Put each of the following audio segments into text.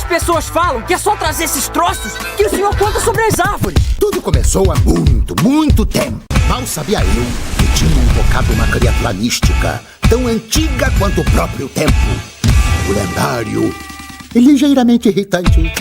pessoas falam que é só trazer esses troços que o senhor conta sobre as árvores. Tudo começou há muito tempo. Mal sabia eu que tinha invocado uma criatura mística tão antiga quanto o próprio tempo. O lendário e ligeiramente irritante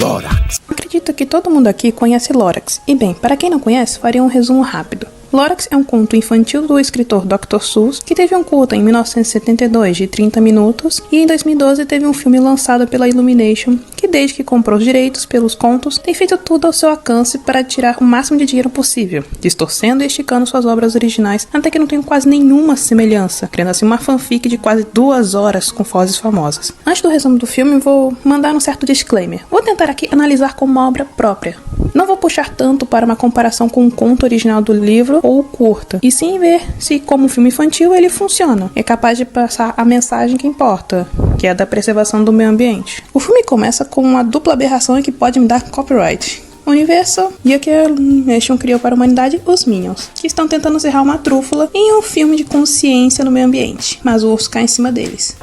Lorax. Acredito que todo mundo aqui conhece Lorax. E bem, para quem não conhece, faria um resumo rápido. Lorax é um conto infantil do escritor Dr. Seuss, que teve um curta em 1972 de 30 minutos, e em 2012 teve um filme lançado pela Illumination, que desde que comprou os direitos pelos contos, tem feito tudo ao seu alcance para tirar o máximo de dinheiro possível, distorcendo e esticando suas obras originais até que não tem quase nenhuma semelhança, criando assim uma fanfic de quase 2 horas com vozes famosas. Antes do resumo do filme, vou mandar um certo disclaimer. Vou tentar aqui analisar como uma obra própria. Não vou puxar tanto para uma comparação com o conto original do livro ou o curta, e sim ver se, como filme infantil, ele funciona. É capaz de passar a mensagem que importa, que é a da preservação do meio ambiente. O filme começa com uma dupla aberração que pode me dar copyright. Universal e a que a Illumination criou para a humanidade, os Minions, que estão tentando serrar uma trúfula em um filme de consciência no meio ambiente, mas o urso cai em cima deles.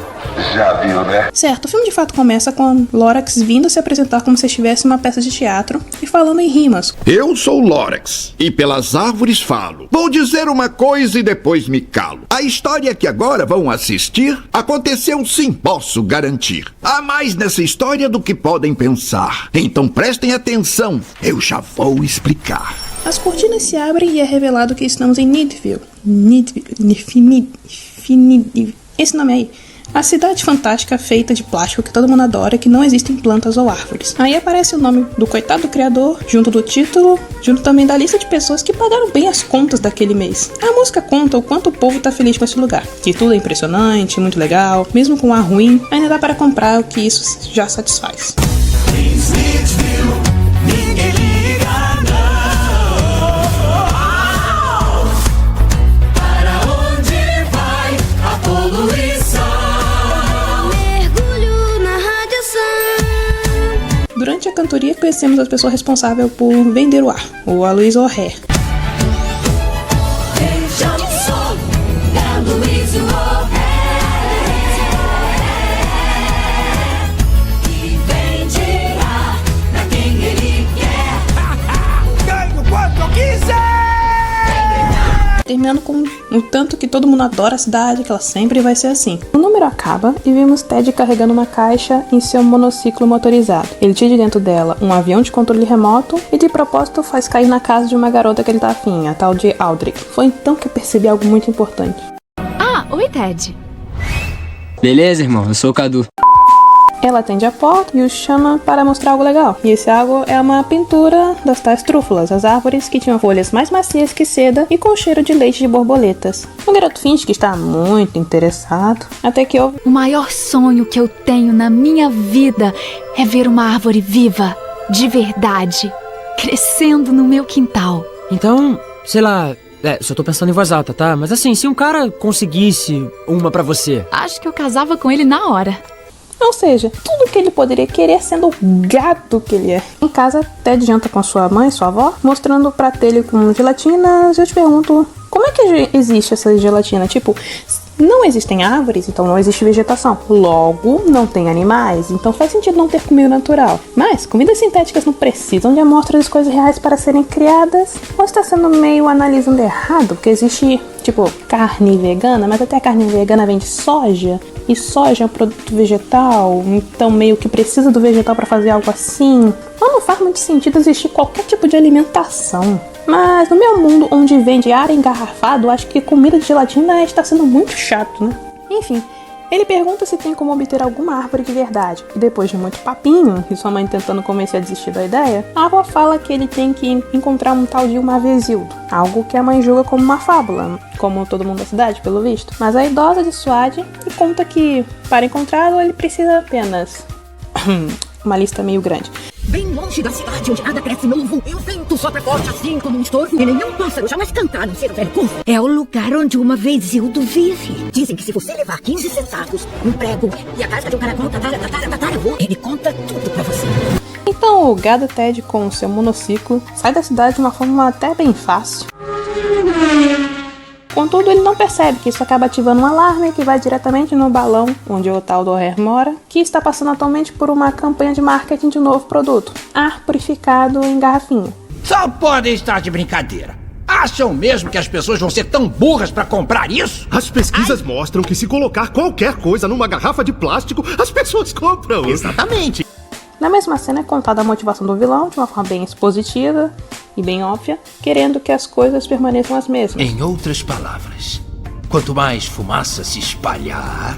Já viu, né? Certo, o filme de fato começa com Lorax vindo se apresentar como se estivesse em uma peça de teatro e falando em rimas. Eu sou Lorax, e pelas árvores falo. Vou dizer uma coisa e depois me calo. A história que agora vão assistir aconteceu sim, posso garantir. Há mais nessa história do que podem pensar. Então prestem atenção, eu já vou explicar. As cortinas se abrem e é revelado que estamos em Nidville. Esse nome aí. A cidade fantástica feita de plástico que todo mundo adora, que não existem plantas ou árvores. Aí aparece o nome do coitado do criador, junto do título, junto também da lista de pessoas que pagaram bem as contas daquele mês. A música conta o quanto o povo tá feliz com esse lugar. Que tudo é impressionante, muito legal, mesmo com ar ruim, ainda dá para comprar, o que isso já satisfaz. Durante a cantoria, conhecemos a pessoa responsável por vender o ar, o Aloysio O'Hare. Terminando com o tanto que todo mundo adora a cidade, que ela sempre vai ser assim. O número acaba e vemos Ted carregando uma caixa em seu monociclo motorizado. Ele tira de dentro dela um avião de controle remoto e de propósito faz cair na casa de uma garota que ele tá afim, a tal de Aldrich. Foi então que eu percebi algo muito importante. Ah, oi Ted. Beleza, irmão, eu sou o Cadu. Ela atende a porta e o chama para mostrar algo legal. E esse algo é uma pintura das tais trúfulas, as árvores que tinham folhas mais macias que seda e com cheiro de leite de borboletas. O garoto finge que está muito interessado, até que ouve... O maior sonho que eu tenho na minha vida é ver uma árvore viva, de verdade, crescendo no meu quintal. Então, sei lá... só tô pensando em voz alta, tá? Mas assim, se um cara conseguisse uma pra você... Acho que eu casava com ele na hora. Ou seja, tudo que ele poderia querer sendo o gato que ele é. Em casa, Ted janta com sua mãe, sua avó, mostrando o prato dele com gelatinas. Eu te pergunto, como é que existe essa gelatina? Tipo, não existem árvores, então não existe vegetação. Logo, não tem animais, então faz sentido não ter comida natural. Mas, comidas sintéticas não precisam de amostras de coisas reais para serem criadas? Ou está sendo meio analisando errado? Porque existe, tipo, carne vegana, mas até a carne vegana vem de soja. E soja é um produto vegetal, então meio que precisa do vegetal para fazer algo assim. Não faz muito sentido existir qualquer tipo de alimentação. Mas no meu mundo, onde vende ar engarrafado, acho que comida de gelatina está sendo muito chato, né? Enfim, ele pergunta se tem como obter alguma árvore de verdade. E depois de muito papinho, e sua mãe tentando convencer a desistir da ideia, a avó fala que ele tem que encontrar um tal de Mavezildo. Algo que a mãe julga como uma fábula, como todo mundo da cidade, pelo visto. Mas a idosa dissuade e conta que, para encontrá-lo, ele precisa apenas... uma lista meio grande. Bem longe da cidade onde nada cresce novo, e o vento sopra forte assim como um estorvo, e nenhum pássaro jamais canta a não ser o velho corvo. É o lugar onde uma vez Hildo vive. Dizem que se você levar 15 centavos, um prego e a casca de um caracol, ele conta tudo pra você. Então o gado Ted, com o seu monociclo, sai da cidade de uma forma até bem fácil. Contudo, ele não percebe que isso acaba ativando um alarme que vai diretamente no balão onde o tal do O'Hare mora, que está passando atualmente por uma campanha de marketing de um novo produto, ar purificado em garrafinha. Só podem estar de brincadeira. Acham mesmo que as pessoas vão ser tão burras pra comprar isso? As pesquisas mostram que se colocar qualquer coisa numa garrafa de plástico, as pessoas compram. Exatamente. Na mesma cena é contada a motivação do vilão de uma forma bem expositiva e bem óbvia, querendo que as coisas permaneçam as mesmas. Em outras palavras, quanto mais fumaça se espalhar,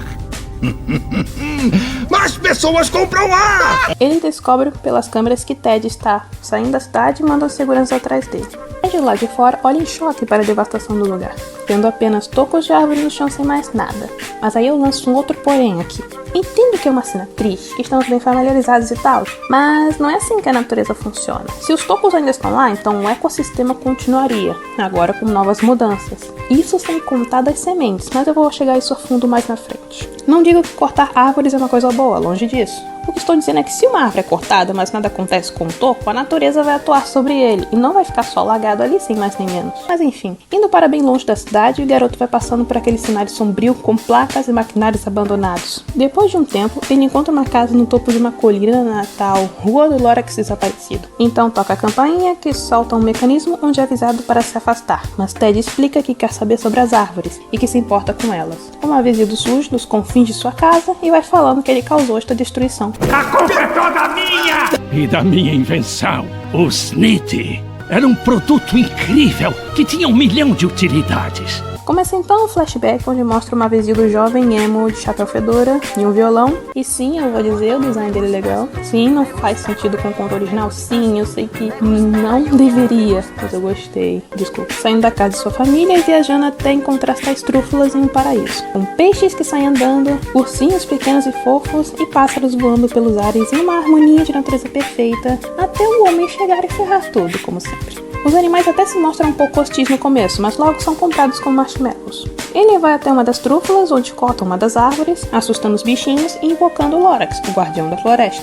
mais pessoas compram ar! Ele descobre pelas câmeras que Ted está saindo da cidade e manda os seguranças atrás dele. Ted lá de fora olha em choque para a devastação do lugar, tendo apenas tocos de árvore no chão sem mais nada. Mas aí eu lanço um outro porém aqui. Entendo que é uma cena triste, que estamos bem familiarizados e tal, mas não é assim que a natureza funciona. Se os tocos ainda estão lá, então o ecossistema continuaria, agora com novas mudanças. Isso sem contar das sementes, mas eu vou chegar a isso a fundo mais na frente. Não digo que cortar árvores é uma coisa boa, longe disso. O que estou dizendo é que se uma árvore é cortada, mas nada acontece com o toco, a natureza vai atuar sobre ele e não vai ficar só lagado ali sem mais nem menos. Mas enfim, indo para bem longe da cidade, o garoto vai passando por aquele cenário sombrio com placas e maquinários abandonados. Depois de um tempo, ele encontra uma casa no topo de uma colina na tal Rua do Lorax Desaparecido. Então toca a campainha que solta um mecanismo onde é avisado para se afastar, mas Ted explica que quer saber sobre as árvores e que se importa com elas. Uma vez ido surge nos confins de sua casa e vai falando que ele causou esta destruição. A culpa é toda minha! E da minha invenção, o Snitty. Era um produto incrível que tinha 1 milhão de utilidades. Começa então um flashback onde mostra uma vez do jovem emo de chapéu fedora e um violão. E sim, eu vou dizer, o design dele é legal. Sim, não faz sentido com o conto original. Sim, eu sei que não deveria, mas eu gostei. Desculpa. Saindo da casa de sua família e viajando até encontrar tais trúfulas em um paraíso. Com peixes que saem andando, ursinhos pequenos e fofos e pássaros voando pelos ares em uma harmonia de natureza perfeita, até o homem chegar e ferrar tudo, como sempre. Os animais até se mostram um pouco hostis no começo, mas logo são comprados como marshmallows. Ele vai até uma das trúfulas, onde corta uma das árvores, assustando os bichinhos e invocando o Lorax, o guardião da floresta,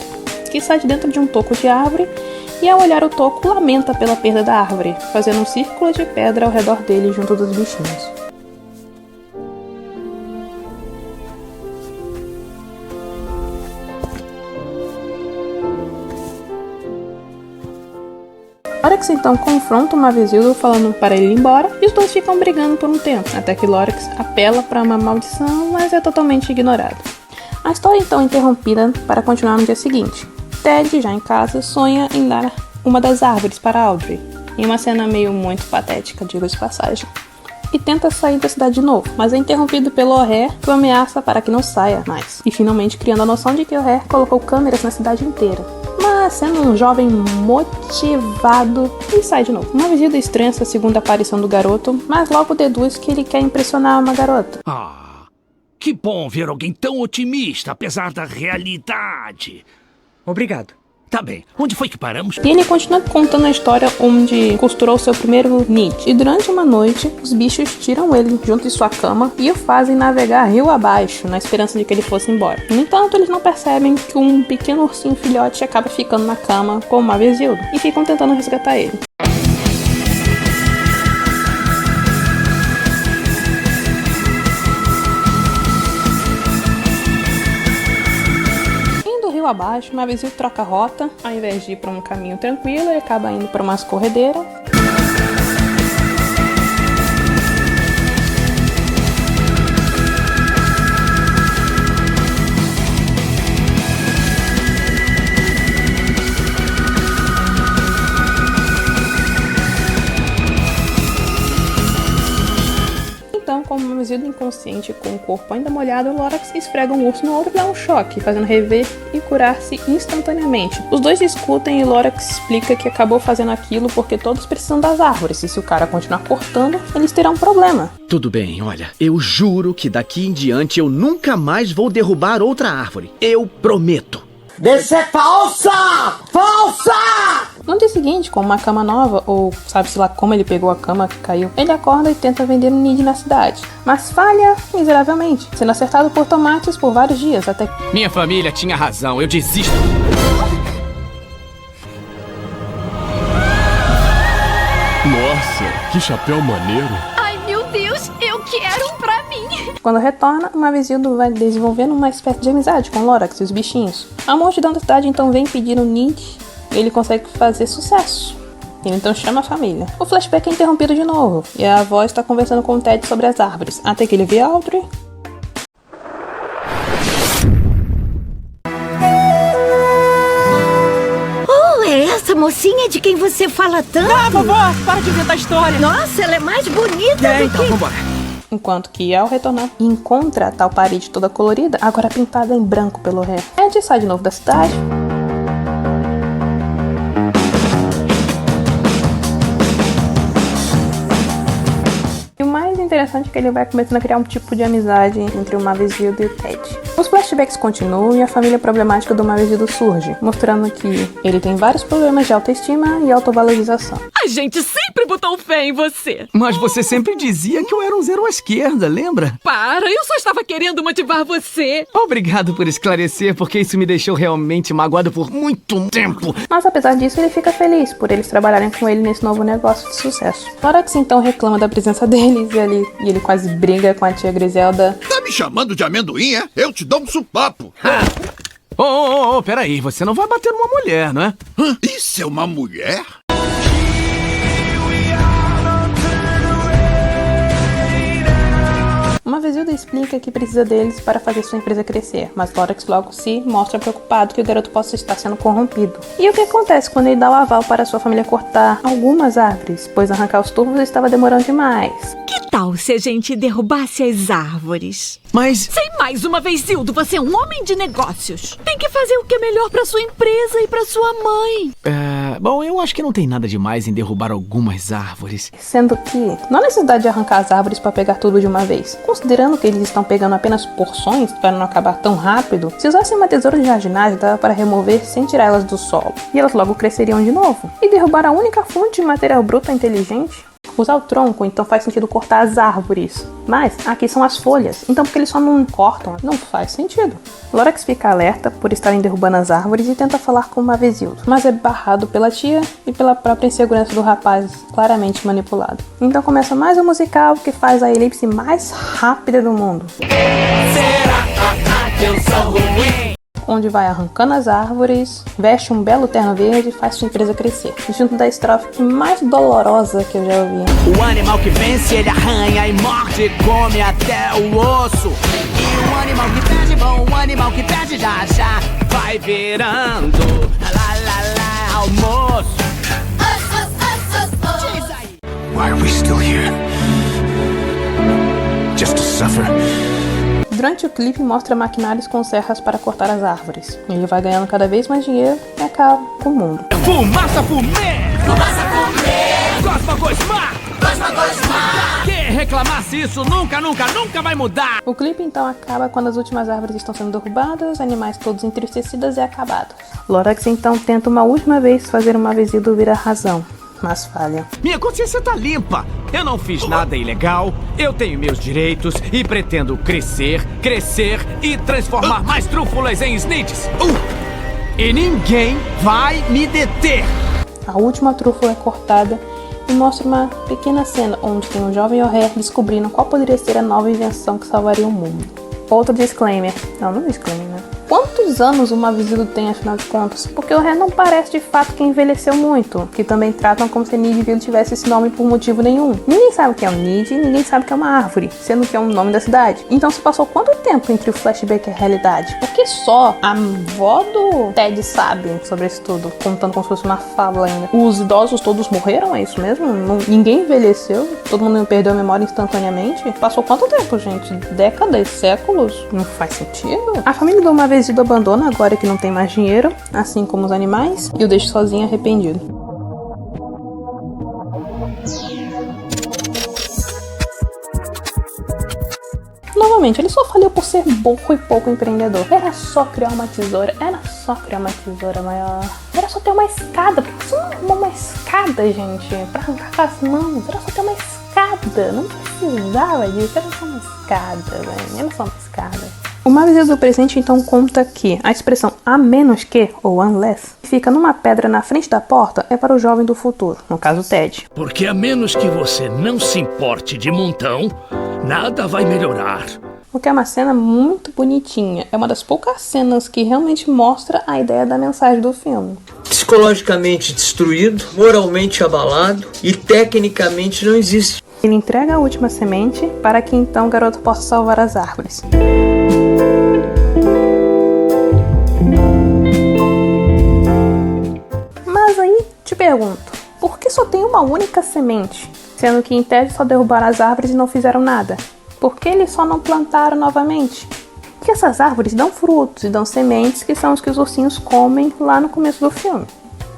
que sai de dentro de um toco de árvore e, ao olhar o toco, lamenta pela perda da árvore, fazendo um círculo de pedra ao redor dele junto dos bichinhos. Lorax então confronta o Mavizildo falando para ele ir embora e os dois ficam brigando por um tempo, até que Lorax apela para uma maldição, mas é totalmente ignorado. A história então é interrompida para continuar no dia seguinte. Ted, já em casa, sonha em dar uma das árvores para Audrey, em uma cena meio muito patética, digo de passagem, e tenta sair da cidade de novo, mas é interrompido pelo O'Hare, que o ameaça para que não saia mais, e finalmente criando a noção de que O'Hare colocou câmeras na cidade inteira. Mas sendo um jovem motivado, ele sai de novo. Uma visita estranha essa segunda aparição do garoto, mas logo deduz que ele quer impressionar uma garota. Ah, que bom ver alguém tão otimista, apesar da realidade. Obrigado. Tá bem, onde foi que paramos? E ele continua contando a história onde costurou seu primeiro knit. E durante uma noite, os bichos tiram ele junto de sua cama e o fazem navegar rio abaixo, na esperança de que ele fosse embora. No entanto, eles não percebem que um pequeno ursinho filhote acaba ficando na cama com uma Mavizildo e ficam tentando resgatar ele. Abaixo, uma vez ele troca a rota, ao invés de ir para um caminho tranquilo, ele acaba indo para umas corredeiras. Então, como uma visita inconsciente com o corpo ainda molhado, o Lorax esfrega um urso no outro e dá um choque, fazendo rever e curar-se instantaneamente. Os dois discutem e Lorax explica que acabou fazendo aquilo porque todos precisam das árvores, e se o cara continuar cortando, eles terão um problema. Tudo bem, olha, eu juro que daqui em diante eu nunca mais vou derrubar outra árvore. Eu prometo. Isso é falsa! Falsa! No dia seguinte, com uma cama nova, ou sabe-se lá como ele pegou a cama que caiu, ele acorda e tenta vender um nid na cidade, mas falha miseravelmente, sendo acertado por tomates por vários dias, até que... Minha família tinha razão, eu desisto. Nossa, que chapéu maneiro. Ai, meu Deus, eu Quando retorna, o Mavesildo vai desenvolvendo uma espécie de amizade com Lorax e os bichinhos. A multidão da cidade então vem pedir o Nid e ele consegue fazer sucesso. Ele então chama a família. O flashback é interrompido de novo e a avó está conversando com o Ted sobre as árvores, até que ele vê Audrey. Essa mocinha de quem você fala tanto? Ah, vovó, para de inventar história. Nossa, ela é mais bonita do então, que... vambora. Enquanto que, ao retornar, encontra a tal parede toda colorida, agora pintada em branco pelo rei. Ed sai de novo da cidade. E o mais interessante é que ele vai começando a criar um tipo de amizade entre o Mavesildo e o Ted. Os flashbacks continuam e a família problemática do Mavesildo surge, mostrando que ele tem vários problemas de autoestima e autovalorização. A gente sempre botou fé em você. Mas você sempre dizia que eu era um zero à esquerda, lembra? Para, eu só estava querendo motivar você. Obrigado por esclarecer, porque isso me deixou realmente magoado por muito tempo. Mas apesar disso, ele fica feliz por eles trabalharem com ele nesse novo negócio de sucesso. Lorax então reclama da presença deles e ele quase briga com a tia Griselda. Tá me chamando de amendoim, é? Eu te dou um supapo. Peraí, você não vai bater numa mulher, não é? Isso é uma mulher? Mavesildo explica que precisa deles para fazer sua empresa crescer, mas Lorax logo se mostra preocupado que o garoto possa estar sendo corrompido. E o que acontece quando ele dá o aval para sua família cortar algumas árvores, pois arrancar os turvos estava demorando demais? Que tal se a gente derrubasse as árvores? Mas... Sem mais uma vez, Zildo, você é um homem de negócios. Tem que fazer o que é melhor para sua empresa e para sua mãe. Bom, eu acho que não tem nada demais em derrubar algumas árvores. Sendo que não há necessidade de arrancar as árvores para pegar tudo de uma vez. Considerando que eles estão pegando apenas porções para não acabar tão rápido, se usassem uma tesoura de jardinagem dava para remover sem tirar elas do solo. E elas logo cresceriam de novo. E derrubar a única fonte de material bruto é inteligente. Usar o tronco, então faz sentido cortar as árvores. Mas aqui são as folhas, então porque eles só não cortam, não faz sentido. Lorax fica alerta por estarem derrubando as árvores e tenta falar com o Mavesildo, mas é barrado pela tia e pela própria insegurança do rapaz, claramente manipulado. Então começa mais um musical que faz a elipse mais rápida do mundo. Será que eu sou ruim? Onde vai arrancando as árvores, veste um belo terno verde e faz sua empresa crescer. Junto da estrofe mais dolorosa que eu já ouvi. O animal que vence, ele arranha e morde, come até o osso. E o animal que perde, bom, o animal que perde já vai virando almoço. Why are we still here? Just to suffer? Durante o clipe mostra maquinários com serras para cortar as árvores. Ele vai ganhando cada vez mais dinheiro e acaba com o mundo. Fumaça, fumê! Fumaça, fumê! Gosma, gosma! Gosma, gosma! Quem reclamasse isso nunca vai mudar! O clipe então acaba quando as últimas árvores estão sendo derrubadas, animais todos entristecidos e acabados. Lorax então tenta uma última vez fazer o Mavesildo virar razão, mas falha. Minha consciência tá limpa. Eu não fiz nada ilegal. Eu tenho meus direitos e pretendo crescer e transformar mais trúfulas em snitches. E ninguém vai me deter. A última trúfula é cortada e mostra uma pequena cena onde tem um jovem O'Hare descobrindo qual poderia ser a nova invenção que salvaria o mundo. Outro disclaimer. Não disclaimer, né? Quantos anos o Mavesildo tem, afinal de contas? Porque o O'Hare não parece de fato que envelheceu muito, que também tratam como se Nidville tivesse esse nome por motivo nenhum. Ninguém sabe o que é um Nid e ninguém sabe o que é uma árvore, sendo que é um nome da cidade. Então se passou quanto tempo entre o flashback e a realidade? Porque só a avó do Ted sabe sobre isso tudo, contando como se fosse uma fábula ainda. Os idosos todos morreram, é isso mesmo? Ninguém envelheceu? Todo mundo perdeu a memória instantaneamente? Passou quanto tempo, gente? Décadas? Séculos? Não faz sentido? A família do Mavesildo abandona agora que não tem mais dinheiro, assim como os animais, e o deixa sozinho arrependido. Novamente, ele só faliu por ser burro e pouco empreendedor. Era só criar uma tesoura maior. Era só ter uma escada. Por que você não arrumou uma escada, gente? Pra arrancar com as mãos. Era só ter uma escada. Não precisava disso. Era só uma escada, velho. Era só uma escada. O Mavesildo do presente então conta que a expressão a menos que, ou unless, que fica numa pedra na frente da porta é para o jovem do futuro, no caso Ted. Porque a menos que você não se importe de montão, nada vai melhorar. o que é uma cena muito bonitinha. É uma das poucas cenas que realmente mostra a ideia da mensagem do filme. Psicologicamente destruído, moralmente abalado e tecnicamente não existe. Ele entrega a última semente para que então o garoto possa salvar as árvores. Mas aí te pergunto, por que só tem uma única semente? Sendo que em tese só derrubaram as árvores e não fizeram nada. Por que eles só não plantaram novamente? Porque essas árvores dão frutos e dão sementes que são os que os ursinhos comem lá no começo do filme.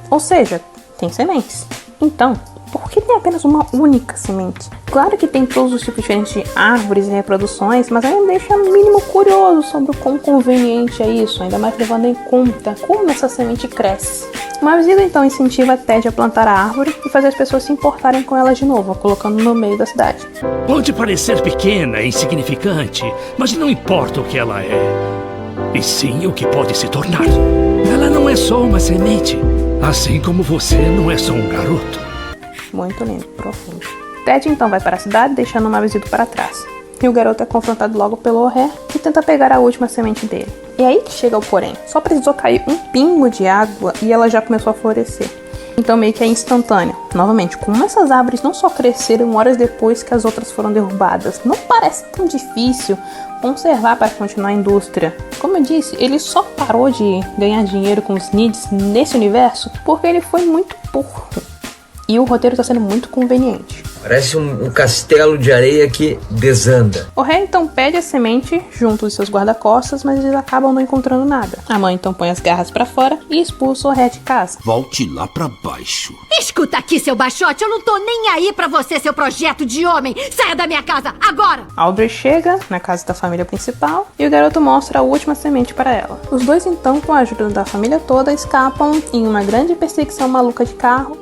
Ou seja, tem sementes. Então, por que tem apenas uma única semente? Claro que tem todos os tipos diferentes de árvores e reproduções, mas ainda me deixa no mínimo curioso sobre o quão conveniente é isso, ainda mais levando em conta como essa semente cresce. Uma visita então incentiva a Ted a plantar a árvore e fazer as pessoas se importarem com ela de novo, colocando no meio da cidade. Pode parecer pequena e insignificante, mas não importa o que ela é, e sim o que pode se tornar. Ela não é só uma semente, assim como você não é só um garoto. Muito lindo, profundo. Ted então vai para a cidade, deixando uma visita para trás. E o garoto é confrontado logo pelo O'Hare, que tenta pegar a última semente dele. E é aí que chega o porém. Só precisou cair um pingo de água e ela já começou a florescer. Então meio que é instantâneo. Novamente, como essas árvores não só cresceram horas depois que as outras foram derrubadas, não parece tão difícil conservar para continuar a indústria. Como eu disse, ele só parou de ganhar dinheiro com os Needs nesse universo porque ele foi muito burro. E o roteiro está sendo muito conveniente. Parece um castelo de areia que desanda. O rei então pede a semente junto dos seus guarda-costas, mas eles acabam não encontrando nada. A mãe então põe as garras pra fora e expulsa o rei de casa. Volte lá pra baixo. Escuta aqui, seu baixote, eu não tô nem aí pra você, seu projeto de homem. Saia da minha casa, agora! Audrey chega na casa da família principal e o garoto mostra a última semente para ela. Os dois então, com a ajuda da família toda, escapam em uma grande perseguição maluca de carro.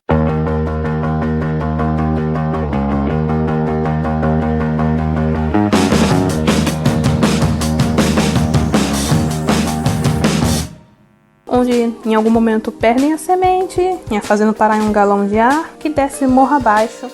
Onde em algum momento perdem a semente, a fazendo parar em um galão de ar que desce morro abaixo.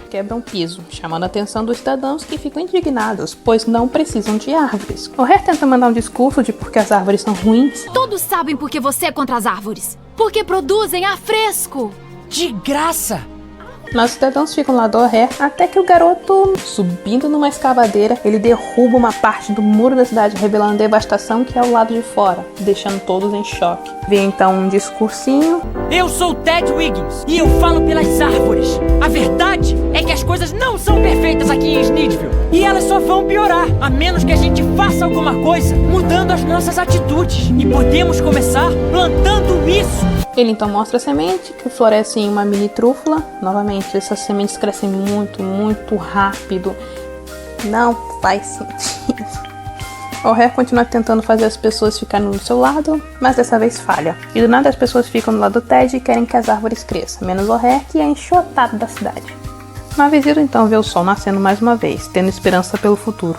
Quebram piso, chamando a atenção dos cidadãos que ficam indignados, pois não precisam de árvores. O O'Hare tenta mandar um discurso de porque as árvores são ruins. Todos sabem por que você é contra as árvores. Porque produzem ar fresco. De graça! Nós cidadãos ficam lá do O'Hare até que o garoto, subindo numa escavadeira, ele derruba uma parte do muro da cidade, revelando a devastação que é o lado de fora, deixando todos em choque. Vem então um discursinho. Eu sou Ted Wiggins e eu falo pelas árvores. A verdade é que as coisas não são perfeitas aqui em Sniteville. E elas só vão piorar, a menos que a gente faça alguma coisa, mudando as nossas atitudes. E podemos começar plantando isso. Ele então mostra a semente, que floresce em uma mini trúfula. Novamente, essas sementes crescem muito, muito rápido. Não faz sentido. O O'Hare continua tentando fazer as pessoas ficarem do seu lado, mas dessa vez falha. E do nada as pessoas ficam do lado do Ted e querem que as árvores cresçam, menos o O'Hare, que é enxotado da cidade. Mavisiro então vê o sol nascendo mais uma vez, tendo esperança pelo futuro.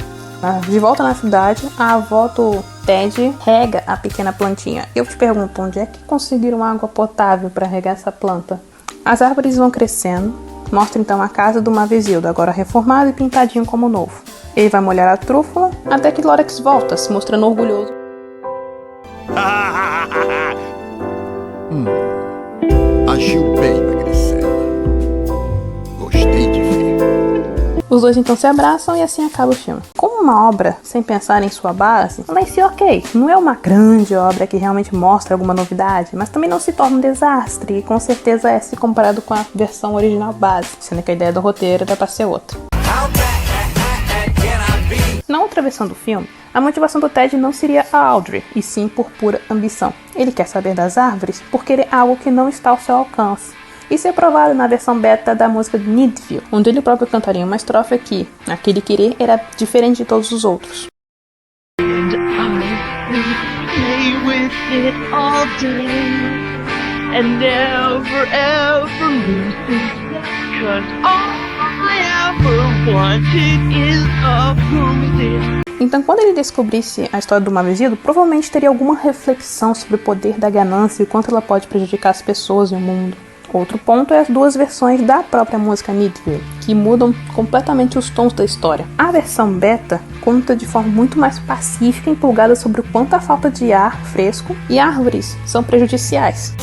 De volta na cidade, a avó do Ted rega a pequena plantinha. Eu te pergunto, onde é que conseguiram água potável para regar essa planta? As árvores vão crescendo. Mostra então a casa do Mavisildo, agora reformado e pintadinho como novo. Ele vai molhar a trúfula até que Lorax volta, se mostrando orgulhoso. Agiu bem, Magricela. Gostei de ver. Os dois então se abraçam e assim acaba o filme. Como uma obra sem pensar em sua base, ela em si ok, não é uma grande obra que realmente mostra alguma novidade, mas também não se torna um desastre, e com certeza é se comparado com a versão original base, sendo que a ideia do roteiro era pra ser outra. Na outra versão do filme, a motivação do Ted não seria a Audrey, e sim por pura ambição. Ele quer saber das árvores por querer algo que não está ao seu alcance. Isso é provado na versão beta da música de Needville, onde ele próprio cantaria uma estrofe que, aquele querer, era diferente de todos os outros. And never ever lose it, 'cause all I Então, quando ele descobrisse a história do Mavesildo, provavelmente teria alguma reflexão sobre o poder da ganância e o quanto ela pode prejudicar as pessoas e o mundo. Outro ponto é as duas versões da própria música Needville, que mudam completamente os tons da história. A versão beta conta de forma muito mais pacífica e empolgada sobre o quanto a falta de ar fresco e árvores são prejudiciais.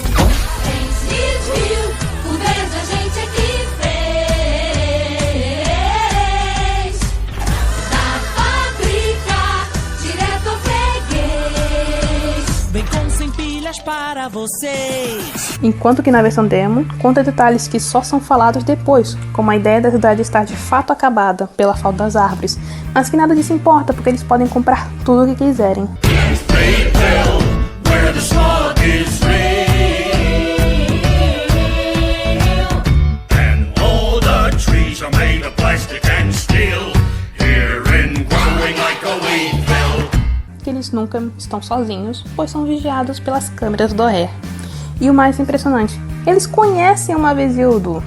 Para vocês. Enquanto que na versão demo, conta detalhes que só são falados depois, como a ideia da cidade estar de fato acabada pela falta das árvores, mas que nada disso importa porque eles podem comprar tudo o que quiserem. Que eles nunca estão sozinhos, pois são vigiados pelas câmeras do ORE. E o mais impressionante, eles conhecem o Mavesildo.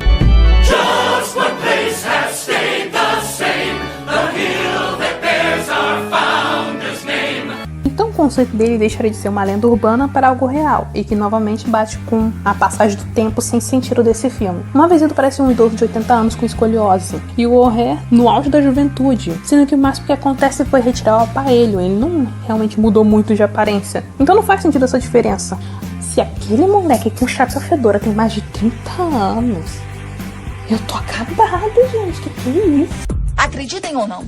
Então o conceito dele deixaria de ser uma lenda urbana para algo real, e que novamente bate com a passagem do tempo sem sentido desse filme. O Mavesildo parece um idoso de 80 anos com escoliose, e o ORE no auge da juventude, sendo que o máximo que acontece foi retirar o aparelho, ele não realmente mudou muito de aparência. Então não faz sentido essa diferença. Se aquele moleque com chapéu fedora tem mais de 30 anos, eu tô acabada, gente, que é isso? Acreditem ou não,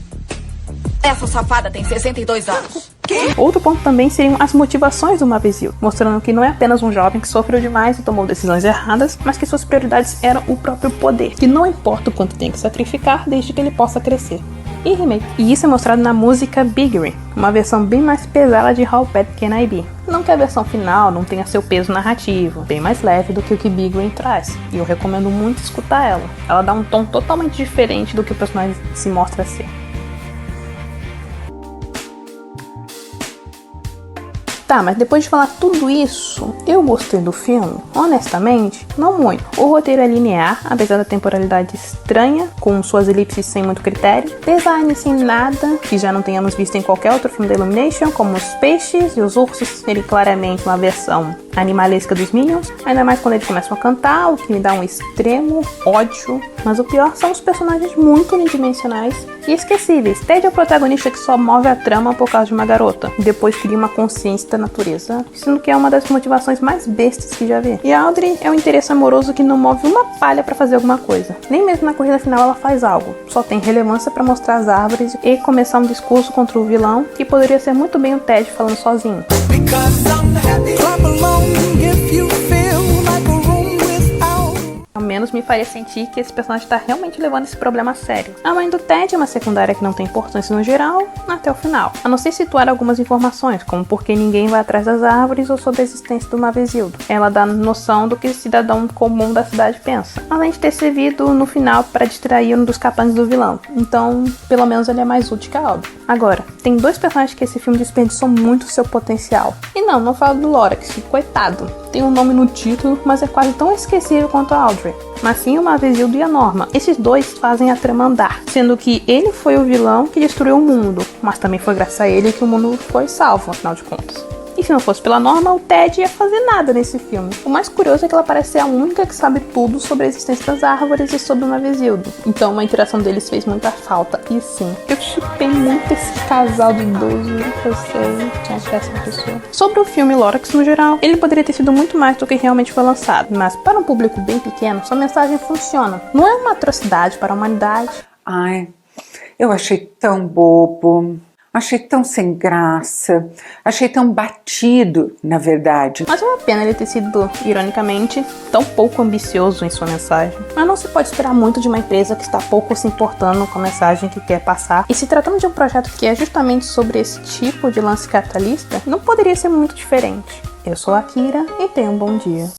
essa safada tem 62 anos. Outro ponto também seriam as motivações do Mavesildo, mostrando que não é apenas um jovem que sofreu demais e tomou decisões erradas, mas que suas prioridades eram o próprio poder, que não importa o quanto tem que sacrificar desde que ele possa crescer. E isso é mostrado na música Biggery, uma versão bem mais pesada de How Bad Can I Be. Não que a versão final não tenha seu peso narrativo, bem mais leve do que o que Biggery traz, e eu recomendo muito escutar ela. Ela dá um tom totalmente diferente do que o personagem se mostra ser. Tá, mas depois de falar tudo isso, eu gostei do filme? Honestamente, não muito. O roteiro é linear, apesar da temporalidade estranha, com suas elipses sem muito critério. Design sem nada, que já não tenhamos visto em qualquer outro filme da Illumination, como os peixes e os ursos serem claramente uma versão animalesca dos Minions, ainda mais quando eles começam a cantar, o que me dá um extremo ódio. Mas o pior são os personagens muito unidimensionais e esquecíveis. Ted é o protagonista que só move a trama por causa de uma garota, e depois cria uma consciência da natureza, sendo que é uma das motivações mais bestas que já vi. E a Audrey é um interesse amoroso que não move uma palha pra fazer alguma coisa. Nem mesmo na corrida final ela faz algo. Só tem relevância pra mostrar as árvores e começar um discurso contra o vilão, que poderia ser muito bem o Ted falando sozinho. Ao menos me faria sentir que esse personagem está realmente levando esse problema a sério. A mãe do Ted é uma secundária que não tem importância no geral, até o final. A não ser situar algumas informações, como por que ninguém vai atrás das árvores ou sobre a existência do Mavesildo. Ela dá noção do que o cidadão comum da cidade pensa, além de ter servido no final para distrair um dos capangas do vilão. Então, pelo menos ele é mais útil que a Audrey. Agora, tem dois personagens que esse filme desperdiçou muito seu potencial. E não falo do Lorax, que coitado. Tem um nome no título, mas é quase tão esquecível quanto a Audrey. Mas sim o Mavesildo e a Norma. Esses dois fazem a trama andar, sendo que ele foi o vilão que destruiu o mundo, mas também foi graças a ele que o mundo foi salvo, afinal de contas. E se não fosse pela Norma, o Ted ia fazer nada nesse filme. O mais curioso é que ela parece ser a única que sabe tudo sobre a existência das árvores e sobre o Mavesildo. Então uma interação deles fez muita falta. E sim, eu chipei muito esse casal de idoso, eu sei, tinha que essa pessoa. Sobre o filme Lorax no geral, ele poderia ter sido muito mais do que realmente foi lançado. Mas para um público bem pequeno, sua mensagem funciona. Não é uma atrocidade para a humanidade. Ai, eu achei tão bobo. Achei tão sem graça, achei tão batido, na verdade. Mas é uma pena ele ter sido, ironicamente, tão pouco ambicioso em sua mensagem. Mas não se pode esperar muito de uma empresa que está pouco se importando com a mensagem que quer passar. E se tratando de um projeto que é justamente sobre esse tipo de lance capitalista, não poderia ser muito diferente. Eu sou a Kira e tenha um bom dia.